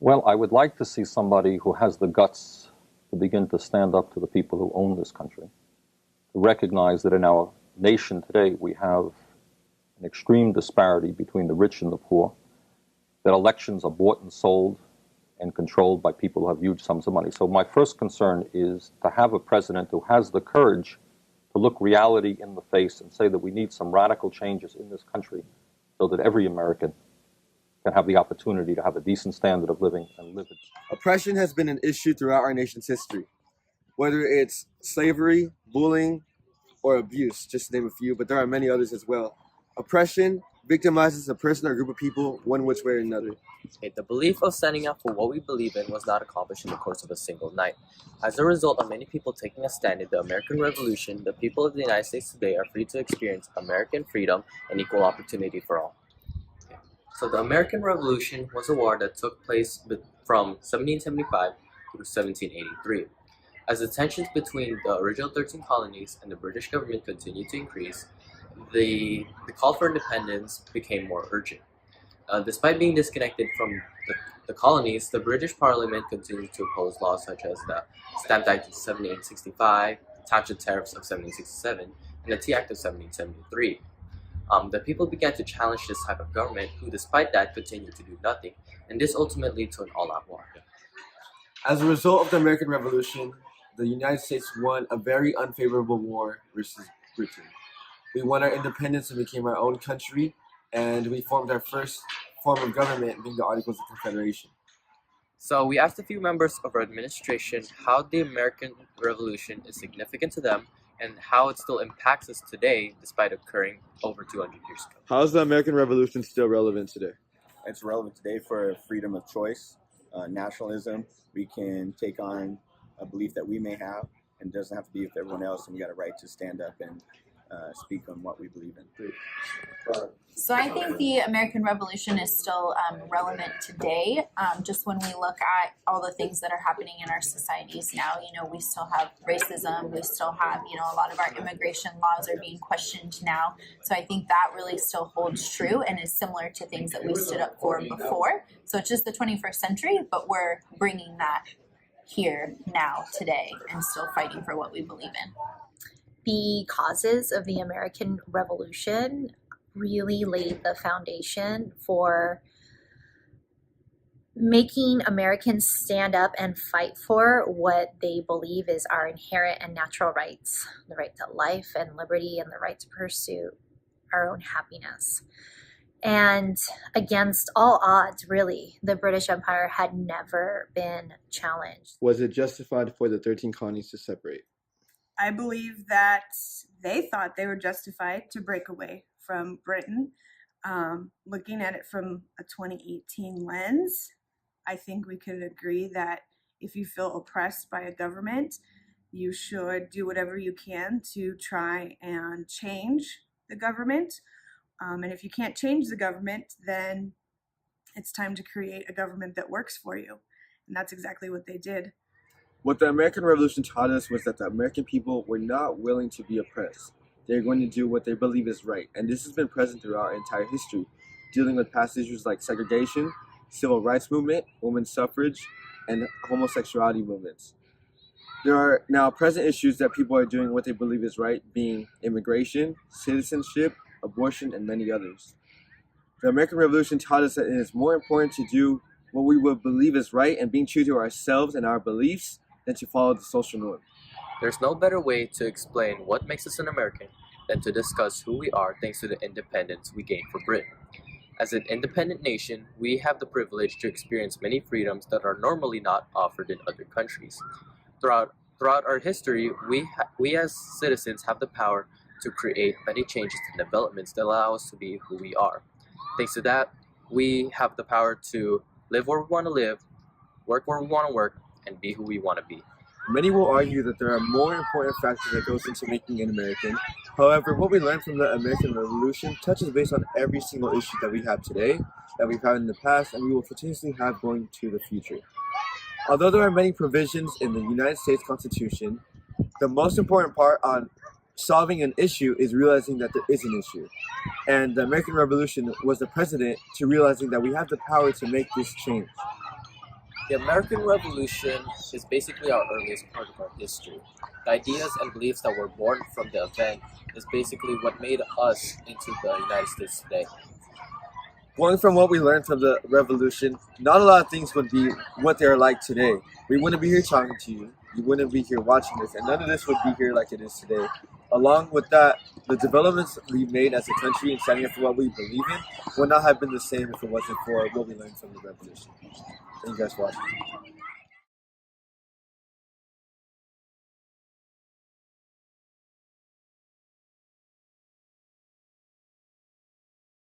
Well, I would like to see somebody who has the guts to begin to stand up to the people who own this country, to recognize that in our nation today we have an extreme disparity between the rich and the poor, that elections are bought and sold and controlled by people who have huge sums of money. So my first concern is to have a president who has the courage to look reality in the face and say that we need some radical changes in this country so that every American can have the opportunity to have a decent standard of living and live it. Oppression has been an issue throughout our nation's history, whether it's slavery, bullying, or abuse, just to name a few, but there are many others as well. Oppression victimizes a person or group of people one which way or another. Okay, the belief of standing up for what we believe in was not accomplished in the course of a single night. As a result of many people taking a stand in the American Revolution, the people of the United States today are free to experience American freedom and equal opportunity for all. Okay. So the American Revolution was a war that took place from 1775 through 1783. As the tensions between the original 13 colonies and the British government continued to increase, the call for independence became more urgent. Despite being disconnected from the colonies, the British Parliament continued to oppose laws such as the Stamp Act of 1765, Tangent Tariffs of 1767, and the Tea Act of 1773. The people began to challenge this type of government, who despite that continued to do nothing, and this ultimately led to an all-out war. As a result of the American Revolution, the United States won a very unfavorable war versus Britain. We won our independence and became our own country, and we formed our first form of government, being the Articles of Confederation. So we asked a few members of our administration how the American Revolution is significant to them and how it still impacts us today despite occurring over 200 years ago. How is the American Revolution still relevant today? It's relevant today for freedom of choice, nationalism. We can take on a belief that we may have, and it doesn't have to be with everyone else, and we got a right to stand up and speak on what we believe in. So I think the American Revolution is still relevant today. Just when we look at all the things that are happening in our societies now, we still have racism. We still have, a lot of our immigration laws are being questioned now. So I think that really still holds true and is similar to things that we stood up for before. So it's just the 21st century, but we're bringing that here now today and still fighting for what we believe in. The causes of the American Revolution really laid the foundation for making Americans stand up and fight for what they believe is our inherent and natural rights, the right to life and liberty and the right to pursue our own happiness. And against all odds, really, the British Empire had never been challenged. Was it justified for the 13 colonies to separate? I believe that they thought they were justified to break away from Britain. Looking at it from a 2018 lens, I think we could agree that if you feel oppressed by a government, you should do whatever you can to try and change the government. And if you can't change the government, then it's time to create a government that works for you. And that's exactly what they did. What the American Revolution taught us was that the American people were not willing to be oppressed. They're going to do what they believe is right. And this has been present throughout our entire history, dealing with past issues like segregation, civil rights movement, women's suffrage, and homosexuality movements. There are now present issues that people are doing what they believe is right, being immigration, citizenship, abortion, and many others. The American Revolution taught us that it is more important to do what we would believe is right and being true to ourselves and our beliefs than to follow the social norm. There's no better way to explain what makes us an American than to discuss who we are thanks to the independence we gained from Britain. As an independent nation, we have the privilege to experience many freedoms that are normally not offered in other countries. Throughout our history, we as citizens have the power to create many changes and developments that allow us to be who we are. Thanks to that, we have the power to live where we want to live, work where we want to work, and be who we want to be. Many will argue that there are more important factors that goes into making an American. However, what we learned from the American Revolution touches base on every single issue that we have today, that we've had in the past, and we will continuously have going to the future. Although there are many provisions in the United States Constitution, the most important part on solving an issue is realizing that there is an issue. And the American Revolution was the precedent to realizing that we have the power to make this change. The American Revolution is basically our earliest part of our history. The ideas and beliefs that were born from the event is basically what made us into the United States today. Going from what we learned from the revolution, not a lot of things would be what they're like today. We wouldn't be here talking to you. You wouldn't be here watching this, and none of this would be here like it is today. Along with that, the developments we made as a country and standing up for what we believe in would not have been the same if it wasn't for what we learned from the revolution. Thank you guys for watching.